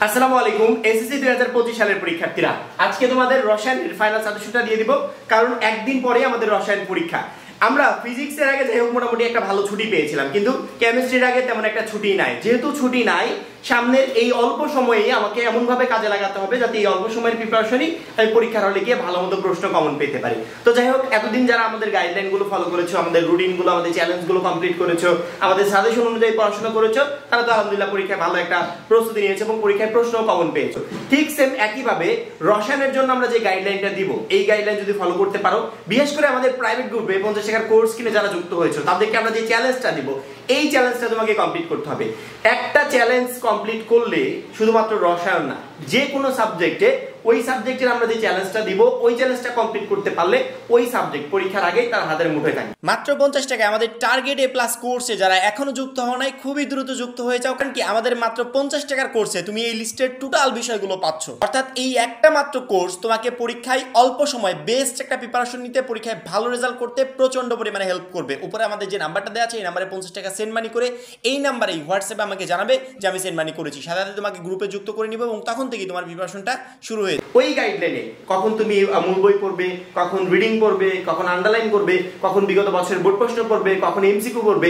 আসসালামু আলাইকুম। এসএসসি 2025 সালের পরীক্ষার্থীরা, আজকে তোমাদের রসায়নের ফাইনাল সাজেশনটা দিয়ে দিব, কারণ একদিন পরে আমাদের রসায়ন পরীক্ষা। আমরা ফিজিক্সের আগে যাই হোক মোটামুটি একটা ভালো ছুটি পেয়েছিলাম, কিন্তু কেমিস্ট্রির আগে তেমন একটা ছুটি নাই। যেহেতু ছুটি নাই, সামনের এই অল্প সময়ে আমাকে এমনভাবে কাজে লাগাতে হবে যাতে এই অল্প সময়ের প্রিপারেশনই আমি পরীক্ষার হলে গিয়ে ভালো মতো প্রশ্ন কমন পেতে পারি। তো যাই হোক, এতদিন যারা আমাদের গাইডলাইনগুলো ফলো করেছো, আমাদের রুটিনগুলো, আমাদের চ্যালেঞ্জগুলো কমপ্লিট করেছো, আমাদের সাজেশন অনুযায়ী পড়াশোনা করেছো, তারা তো আলহামদুলিল্লাহ পরীক্ষায় ভালো একটা প্রস্তুতি নিয়েছে এবং পরীক্ষায় প্রশ্ন কমন পেয়েছো। ঠিক সেম একইভাবে রসায়নের জন্য আমরা যে গাইডলাইনটা দিব, এই গাইডলাইন যদি ফলো করতে পারো, বিশেষ করে আমাদের প্রাইভেট গ্রুপে 50 টাকার কোর্স কিনে যারা যুক্ত হয়েছে, তাদেরকে আমরা যে চ্যালেঞ্জটা দিব, এই চ্যালেঞ্জটা তোমাকে কমপ্লিট করতে হবে। একটা চ্যালেঞ্জ কমপ্লিট করলে শুধুমাত্র রসায়ন না, যে কোনো সাবজেক্টে ওই সাবজেক্টের আমরা যে চ্যালেঞ্জটা দিব, ওই চ্যালেঞ্জটা কমপ্লিট করতে পারলে ওই সাবজেক্ট পরীক্ষার আগেই তার হাতের মুঠোয় থাকে। মাত্র 50 টাকায় আমাদের টার্গেট এ প্লাস কোর্সে যারা এখনো যুক্ত হও নাই, খুবই দ্রুত যুক্ত হয়ে যাও, কারণ কি আমাদের মাত্র 50 টাকার কোর্সে তুমি এই লিস্টের টোটাল বিষয়গুলো পাচ্ছ। অর্থাৎ এই একটা মাত্র কোর্স তোমাকে পরীক্ষায় অল্প সময় বেস্ট একটা প্রিপারেশন নিতে, পরীক্ষায় ভালো রেজাল্ট করতে প্রচন্ড পরিমাণে হেল্প করবে। উপরে আমাদের যে নাম্বারটা দেওয়া আছে, এই নাম্বারে 50 টাকা সেন্ড মানি করে এই নাম্বারেই হোয়াটসঅ্যাপে আমাকে জানাবে যে আমি সেন্ড মানি করেছি, সাথে সাথে তোমাকে গ্রুপে যুক্ত করে নিব এবং তখন থেকেই তোমার প্রিপারেশনটা শুরু হয়ে ওই গাইডলাইনে কখন তুমি মূল বই পড়বে, কখন রিডিং পড়বে, কখন আন্ডারলাইন করবে, কখন বিগত বছরের বোর্ড প্রশ্ন পড়বে, কখন এমসিকিউ পড়বে,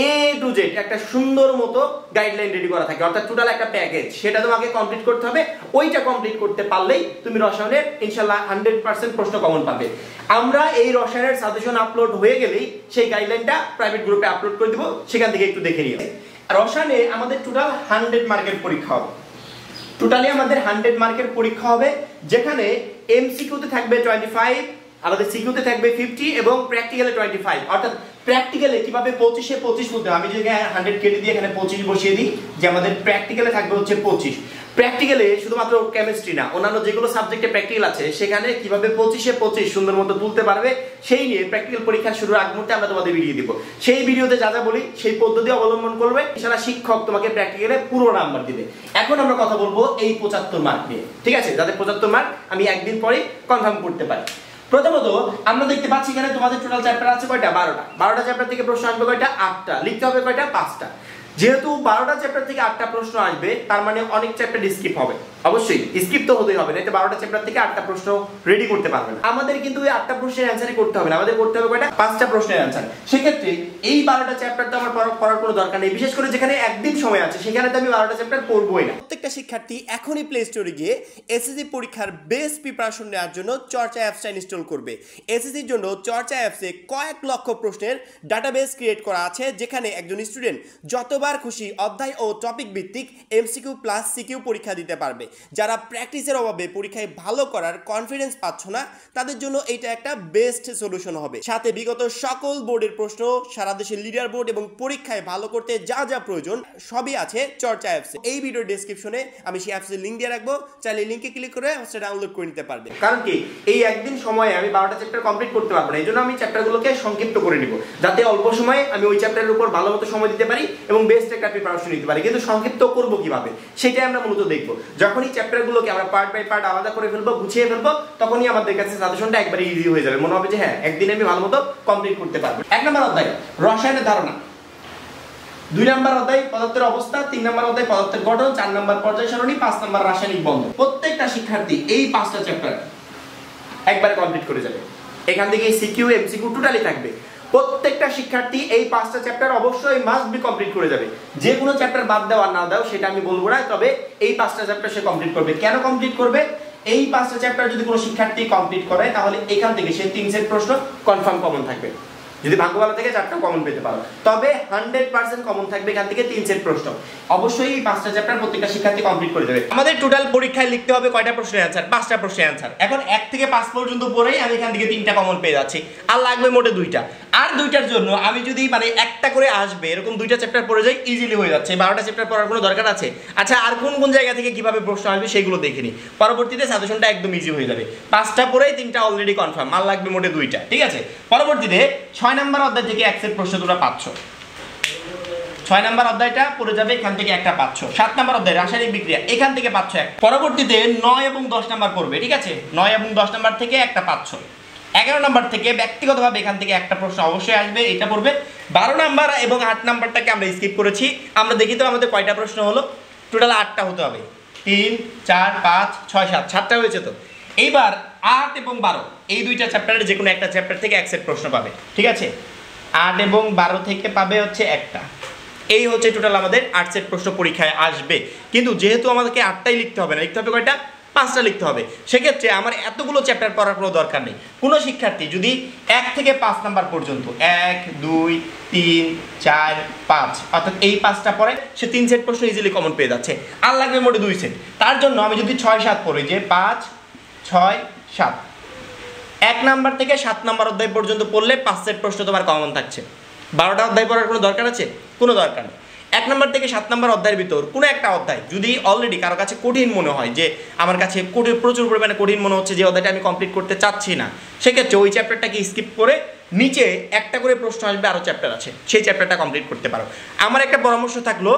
এ টু জেড একটা সুন্দর মতো গাইডলাইন রেডি করা থাকে। অর্থাৎ টোটাল একটা প্যাকেজ, সেটা তোমাকে কমপ্লিট করতে হবে। ওইটা কমপ্লিট করতে পারলেই তুমি রসায়নের ইনশাআল্লাহ 100% প্রশ্ন কমন পাবে। আমরা এই রসায়নের সাজেশন আপলোড হয়ে গেলেই সেই গাইডলাইনটা প্রাইভেট গ্রুপে আপলোড করে দিব, সেখান থেকে একটু দেখে নিও। রসায়নে আমাদের টোটাল 100 মার্কের পরীক্ষা হবে। টোটালি আমাদের 100 মার্কের পরীক্ষা হবে, যেখানে এমসিকিউতে থাকবে 25, আমাদের সিকিউতে থাকবে 50 এবং প্র্যাকটিক্যালে 25। অর্থাৎ প্র্যাকটিক্যালে কিভাবে 25-এ 25 করতে হবে, আমি যদি 100 কেটে দিয়ে এখানে 25 বসিয়ে দিই, যে আমাদের প্র্যাকটিক্যালে থাকবে হচ্ছে 25। প্র্যাকটিক্যালে শুধুমাত্র কেমিস্ট্রি না, অন্যান্য যেগুলো সাবজেক্টে প্র্যাকটিক্যাল আছে, সেখানে কিভাবে 25-এ 25 সুন্দর মতো তুলতে পারবে, সেই নিয়ে প্র্যাকটিক্যাল পরীক্ষা শুরুর আগ মুহূর্তে আমরা তোমাদের ভিডিও দিব। সেই ভিডিওতে যা যা বলি সেই পদ্ধতি অবলম্বন করবে, ইনশাআল্লাহ শিক্ষক তোমাকে প্র্যাকটিক্যালে পুরো নাম্বার দিবে। এখন আমরা কথা বলবো এই 75 মার্ক নিয়ে, ঠিক আছে? যাদের 75 মার্ক আমি একদিন পরে কনফার্ম করতে পারি। প্রথমত আমরা দেখতে পাচ্ছি এখানে তোমাদের টোটাল চ্যাপ্টার আছে কয়টা? 12টা চ্যাপ্টার থেকে প্রশ্ন আসবে কয়টা? 8টা। লিখতে হবে কয়টা? 5টা। যেহেতু 12টা চ্যাপ্টার থেকে 8টা প্রশ্ন আসবে, তার মানে অনেক চ্যাপ্টার স্কিপ হবে। অবশ্যই স্কিপ তো হতেই হবে, নয়তো 12টা চ্যাপ্টার থেকে 8টা প্রশ্ন রেডি করতে পারবে না। আমাদের কিন্তু ওই 8টা প্রশ্নের অ্যানসারই করতে হবে না, আমাদের করতে হবে কয়টা? 5টা প্রশ্নের অ্যানসার। সেক্ষেত্রে এই 12টা চ্যাপ্টার তো আমার পড়ার কোনো দরকার নেই, বিশেষ করে যেখানে একদিন সময় আছে, সেখানে তো আমি 12টা চ্যাপ্টার পড়বই না। প্রত্যেকটা শিক্ষার্থী এখনই প্লে স্টোরে গিয়ে এসএসসি পরীক্ষার বেস্ট প্রিপারেশন নেওয়ার জন্য চর্চা অ্যাপসটা ইনস্টল করবে। এসএসসির জন্য চর্চা অ্যাপসে কয়েক লক্ষ প্রশ্নের ডাটাবেস ক্রিয়েট করা আছে, যেখানে একজন স্টুডেন্ট যতবার খুশি অধ্যায় ও টপিক ভিত্তিক এমসিকিউ প্লাস সিকিউ পরীক্ষা দিতে পারবে। যারা প্র্যাকটিসের অভাবে পরীক্ষায় ভালো করার কনফিডেন্স পাচ্ছ না, তাদের জন্য এটা একটা বেস্ট সলিউশন হবে। সাথে বিগত সকল বোর্ডের প্রশ্ন, সারা দেশের লিডার বোর্ড এবং পরীক্ষায় ভালো করতে যা যা প্রয়োজন সবই আছে চর্চা অ্যাপসে। এই ভিডিওর ডেসক্রিপশনে আমি সেই অ্যাপসের লিংক দিয়ে রাখবো, চাইলে লিংকে ক্লিক করে অ্যাপসটা ডাউনলোড করে নিতে পারবে। কারণ কি এই একদিন সময়ে আমি 12টা চ্যাপ্টার কমপ্লিট করতে পারবো না, এই জন্য আমি চ্যাপ্টারগুলোকে সংক্ষিপ্ত করে নিব, যাতে অল্প সময়ে আমি ওই চ্যাপ্টারের উপর ভালো মতো সময় দিতে পারি এবং বেস্ট একটা প্রিপারেশন নিতে পারি। কিন্তু সংক্ষিপ্ত করব কিভাবে, সেটাই আমরা মূলত দেখবো। যখনই চ্যাপ্টারগুলোকে আমরা পার্ট বাই পার্ট আলাদা করে ফেলবো, গুছিয়ে ফেলবো, তখনই আমাদের কাছে সাজেশনটা একবারে ইজি হয়ে যাবে। মনে হবে যে হ্যাঁ, একদিনে আমি ভালো মতো কমপ্লিট করতে পারবো। 1 নম্বর অধ্যায় রসায়নের ধারণা, 2 নম্বর অধ্যায় পদার্থের অবস্থা, 3 নম্বর অধ্যায় পদার্থের গঠন, 4 নম্বর পর্যায় সারণী, 5 নম্বর রাসায়নিক বন্ধন। প্রত্যেকটা শিক্ষার্থী এই 5টা চ্যাপ্টার একবারে কমপ্লিট করে যাবে। এখান থেকে সিকিউ এমসিকিউ টোটালি থাকবে। প্রত্যেকটা শিক্ষার্থী এই 5টা চ্যাপ্টার অবশ্যই মাস্ট বি কমপ্লিট করে যাবে। যে কোনো চ্যাপ্টার বাদ দাও আর না দাও সেটা আমি বলবো না, তবে এই 5টা চ্যাপ্টার সে কমপ্লিট করবে। কেন কমপ্লিট করবে? এই 5টা চ্যাপ্টার যদি কোনো শিক্ষার্থী কমপ্লিট করে, তাহলে এখান থেকে সে 3 সেট প্রশ্ন কনফার্ম কমন থাকবে। যদি ভাগ্য ভালো থেকে 4টা কমন পেতে পারো, তবে 100% কমন থাকবে এখান থেকে 3 সেট প্রশ্ন। অবশ্যই এই 5টা চ্যাপ্টার প্রত্যেকটা শিক্ষার্থী কমপ্লিট করে দেবে। আমাদের টোটাল পরীক্ষায় লিখতে হবে কয়টা প্রশ্নের অ্যানসার? 5টা প্রশ্নের অ্যানসার। এখন 1 থেকে 5 পর্যন্ত পড়েই আমি এখান থেকে 3টা কমন পেয়ে যাচ্ছি, আর লাগবে মোটে 2টা। আর 2টার জন্য আমি যদি মানে একটা করে আসবে এরকম 2টা চ্যাপ্টার পড়ে যাই, ইজিলি হয়ে যাচ্ছে। 12টা চ্যাপ্টার পড়ার কোনো দরকার আছে? আচ্ছা, আর কোন কোন জায়গা থেকে কিভাবে প্রশ্ন আসবে সেগুলো দেখে নিই, পরবর্তীতে সাজেশনটা একদম ইজি হয়ে যাবে। 5টা পড়েই 3টা অলরেডি কনফার্ম, আর লাগবে মোটে 2টা, ঠিক আছে? পরবর্তীতে 6 নম্বর অধ্যায় থেকে সেট প্রশ্ন তোমরা পাচ্ছ। 6 নম্বর অধ্যায়টা পড়ে যাবে, এখান থেকে একটা পাচ্ছ। 7 নম্বর অধ্যায় রাসায়নিক বিক্রিয়া, এখান থেকে পাচ্ছ একটা। পরবর্তীতে 9 এবং 10 নম্বর পড়বে, ঠিক আছে? 9 এবং 10 নম্বর থেকে একটা পাচ্ছ। 11 নম্বর থেকে ব্যক্তিগতভাবে এখান থেকে একটা প্রশ্ন অবশ্যই আসবে, এটা পড়বে। 12 নম্বর এবং 8 নম্বরটাকে আমরা স্কিপ করেছি। আমরা দেখি তো আমাদের কয়টা প্রশ্ন হলো? টোটাল 8টা হতে হবে। 3 4 5 6 7 7টা হয়েছে তো। এইবার 8 এবং 12 এই দুইটা চ্যাপ্টারের যে কোনো একটা চ্যাপ্টার থেকে এক সেট প্রশ্ন পাবে, ঠিক আছে? 8 এবং 12 থেকে পাবে হচ্ছে একটা। এই হচ্ছে টোটাল আমাদের 8 সেট প্রশ্ন পরীক্ষায় আসবে। কিন্তু যেহেতু আমাদেরকে 8টাই লিখতে হবে না, লিখতে হবে কয়টা? 5টা লিখতে হবে। সেক্ষেত্রে আমার এতগুলো চ্যাপ্টার পড়ার কোনো দরকার নেই। কোনো শিক্ষার্থী যদি 1 থেকে 5 নাম্বার পর্যন্ত 1 2 3 4 5 অর্থাৎ এই 5টা পড়ে, সে 3 সেট প্রশ্ন ইজিলি কমন পেয়ে যাচ্ছে। আর লাগবে মোটে 2 সেট। তার জন্য আমি যদি 6 7 পড়ি, যে 5 6 7, 1 নাম্বার থেকে 7 নাম্বার অধ্যায় পর্যন্ত পড়লে 5 সেট প্রশ্ন তোমার কমন থাকছে। 12টা অধ্যায় পড়ার কোনো দরকার আছে? কোনো দরকার নেই। 1 নাম্বার থেকে 7 নাম্বার অধ্যায়ের ভিতর কোনো একটা অধ্যায় যদি অলরেডি কারো কাছে কঠিন মনে হয়, যে আমার কাছে প্রচুর পরিমাণে কঠিন মনে হচ্ছে, যে অধ্যায়টা আমি কমপ্লিট করতে চাচ্ছি না, সেক্ষেত্রে ওই চ্যাপ্টারটাকে স্কিপ করে নিচে একটা করে প্রশ্ন আসবে, আরও চ্যাপ্টার আছে, সেই চ্যাপ্টারটা কমপ্লিট করতে পারো। আমার একটা পরামর্শ থাকলো,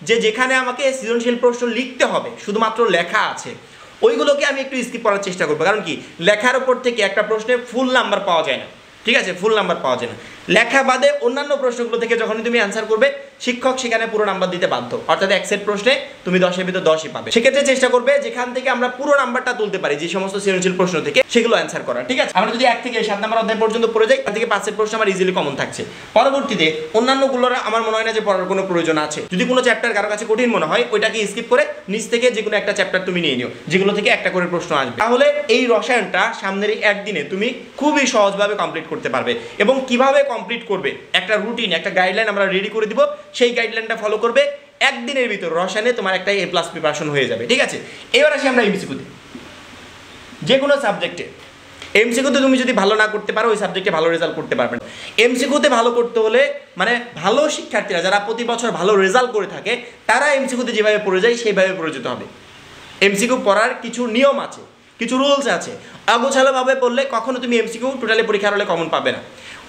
যে যেখানে আমাকে সৃজনশীল প্রশ্ন লিখতে হবে, শুধুমাত্র লেখা আছে, ওইগুলোকে আমি একটু স্কিপ করার চেষ্টা করবো। কারণ কি, লেখার উপর থেকে একটা প্রশ্নে ফুল নাম্বার পাওয়া যায় না, ঠিক আছে? ফুল নাম্বার পাওয়া যায় না। লেখা বাদে অন্যান্য প্রশ্নগুলো থেকে যখনই তুমি অ্যান্সার করবে, শিক্ষক সেখানে পুরো নাম্বার দিতে বাধ্য, অর্থাৎ এক সেট প্রশ্নে তুমি 10-এর ভিতর 10ই পাবে। সেক্ষেত্রে চেষ্টা করবে যেখান থেকে আমরা পুরো নাম্বারটা তুলতে পারি, যে সমস্ত সৃজনশীল প্রশ্ন থেকে, সেগুলো অ্যান্সার করা, ঠিক আছে? আমরা যদি 1 থেকে 7 নাম্বার অধ্যায় পর্যন্ত পড়ে যাই, তার থেকে 5 সেট প্রশ্ন আমার ইজিলি কমন থাকছে। পরবর্তীতে অন্যান্যগুলোর আমার মনে হয় না যে পড়ার কোনো প্রয়োজন আছে। যদি কোনো চ্যাপ্টার কারো কাছে কঠিন মনে হয়, ওইটাকে স্কিপ করে নিচ থেকে যে কোনো একটা চ্যাপ্টার তুমি নিয়ে নিও, যেগুলো থেকে একটা করে প্রশ্ন আসবে। তাহলে এই রসায়নটা সামনের এই একদিনে তুমি খুবই সহজভাবে কমপ্লিট করতে পারবে। এবং কিভাবে কমপ্লিট করবে, একটা রুটিন, একটা গাইডলাইন আমরা রেডি করে দিব। সেই গাইডলাইনটা ফলো করবে, একদিনের ভিতর রসায়নে তোমার একটা A+ প্রিপারেশন হয়ে যাবে, ঠিক আছে? এবার আসি আমরা এমসিকিউতে। যে কোনো সাবজেক্টে এমসিকিউতে তুমি যদি ভালো না করতে পারো, ওই সাবজেক্টে ভালো রেজাল্ট করতে পারবে না। এমসিকিউতে ভালো করতে হলে, মানে ভালো শিক্ষার্থীরা যারা প্রতি বছর ভালো রেজাল্ট করে থাকে, তারা এমসিকিউতে যেভাবে পড়ে যায় সেইভাবে পড়ে যেতে হবে। এমসিকিউ পড়ার কিছু নিয়ম আছে, কিছু রুলস আছে। অগোছালোভাবে পড়লে কখনো তুমি এমসিকিউ টোটালি পরীক্ষার হলে কমন পাবে না।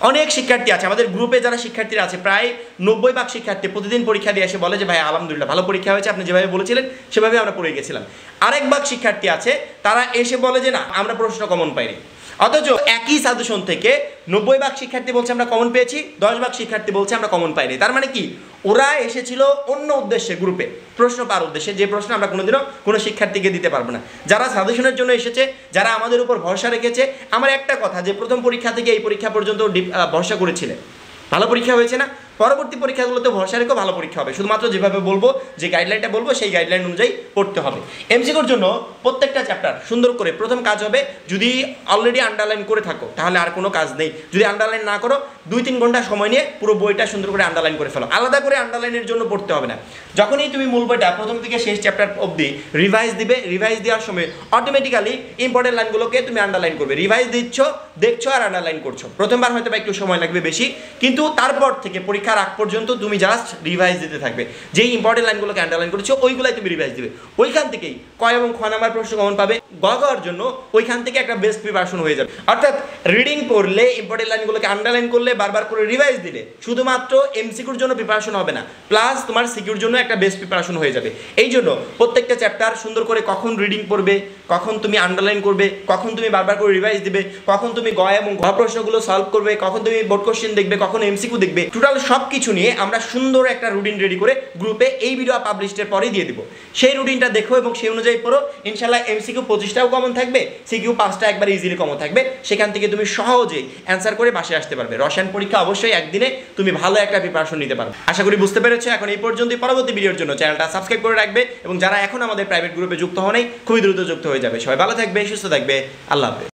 অনেক শিক্ষার্থী আছে আমাদের গ্রুপে, যারা শিক্ষার্থীরা আছে, প্রায় 90% শিক্ষার্থী প্রতিদিন পরীক্ষা দিয়ে এসে বলে যে ভাই আলহামদুলিল্লাহ ভালো পরীক্ষা হয়েছে, আপনি যেভাবে বলেছিলেন সেভাবে আমরা পড়ে গেছিলাম। আরেক ভাগ শিক্ষার্থী আছে, তারা এসে বলে যে না, আমরা প্রশ্ন কমন পাইনি। অথচ একই সাজেশন থেকে 90% শিক্ষার্থী বলছে আমরা কমন পেয়েছি, 10% শিক্ষার্থী বলছে আমরা কমন পাইনি। তার মানে কি, ওরা এসেছিল অন্য উদ্দেশ্যে, গ্রুপে প্রশ্ন পাওয়ার উদ্দেশ্যে, যে প্রশ্ন আমরা কোনোদিনও কোনো শিক্ষার্থীকে দিতে পারবো না। যারা সাজেশনের জন্য এসেছে, যারা আমাদের উপর ভরসা রেখেছে, আমার একটা কথা, যে প্রথম পরীক্ষা থেকে এই পরীক্ষা পর্যন্ত ভরসা করেছিলেন, ভালো পরীক্ষা হয়েছে না? পরবর্তী পরীক্ষাগুলোতে ভরসা রেখেও ভালো পরীক্ষা হবে। শুধুমাত্র যেভাবে বলবো, যে গাইডলাইনটা বলবো, সেই গাইডলাইন অনুযায়ী পড়তে হবে। এমসিকিউর জন্য প্রত্যেকটা চ্যাপ্টার সুন্দর করে প্রথম কাজ হবে, যদি অলরেডি আন্ডারলাইন করে থাকো তাহলে আর কোনো কাজ নেই। যদি আন্ডারলাইন না করো, 2-3 ঘন্টা সময় নিয়ে পুরো বইটা সুন্দর করে আন্ডারলাইন করে ফেলো। আলাদা করে আন্ডারলাইনের জন্য পড়তে হবে না। যখনই তুমি মূল বইটা প্রথম থেকে শেষ চ্যাপ্টার অবধি রিভাইজ দিবে, রিভাইজ দেওয়ার সময় অটোমেটিক্যালি ইম্পর্টেন্ট লাইনগুলোকে তুমি আন্ডারলাইন করবে। রিভাইজ দিচ্ছ, দেখছো আর আন্ডারলাইন করছো। প্রথমবার হয়তো একটু সময় লাগবে বেশি, কিন্তু তারপর থেকে পরীক্ষার আগ পর্যন্ত তুমি জাস্ট রিভাইজ দিতে থাকবে। যেই ইম্পর্টেন্ট লাইনগুলোকে আন্ডারলাইন করেছো, ওইগুলাই তুমি রিভাইজ দিবে। ওইখান থেকেই ক এবং খ নাম্বার প্রশ্ন কমন পাবে। গর জন্য ওইখান থেকে একটা বেস্ট প্রিপারেশন হয়ে যাবে। অর্থাৎ রিডিং পড়লে, ইম্পর্টেন্ট লাইনগুলোকে আন্ডারলাইন করলে, বারবার করে রিভাইজ দিলে, শুধুমাত্র এমসিকিউর জন্য প্রিপারেশন হবে না, প্লাস তোমার সিকিউর জন্য একটা বেস্ট প্রিপারেশন হয়ে যাবে। এই জন্য প্রত্যেকটা চ্যাপ্টার সুন্দর করে কখন রিডিং পড়বে, কখন তুমি আন্ডারলাইন করবে, কখন তুমি বারবার করে রিভাইজ দিবে, কখন তুমি গ এবং ঘ প্রশ্নগুলো সলভ করবে, কখন তুমি বোর্ড কোশ্চেন দেখবে, কখন এমসিকিউ দেখবে, টোটাল সব কিছু নিয়ে আমরা সুন্দর একটা রুটিন রেডি করে গ্রুপে এই ভিডিও পাবলিশের পরেই দিয়ে দিব। সেই রুটিনটা দেখো এবং সেই অনুযায়ী পড়ো। ইনশাল্লাহ এমসিকিউ 25টাও কমন থাকবে, সিকিউ 5টা একবার ইজিলি কমন থাকবে। সেখান থেকে তুমি সহজেই অ্যান্সার করে বাসায় আসতে পারবে। রসায়ন পরীক্ষা অবশ্যই একদিনে তুমি ভালো একটা প্রিপারেশন নিতে পারবে। আশা করি বুঝতে পেরেছো। এখন এই পর্যন্তই। পরবর্তী ভিডিওর জন্য চ্যানেলটা সাবস্ক্রাইব করে রাখবে এবং যারা এখন আমাদের প্রাইভেট গ্রুপে যুক্ত হও নাই, খুবই দ্রুত যুক্ত হয়ে যাবে। সবাই ভালো থাকবে, সুস্থ থাকবে। আল্লাহ হাফেজ।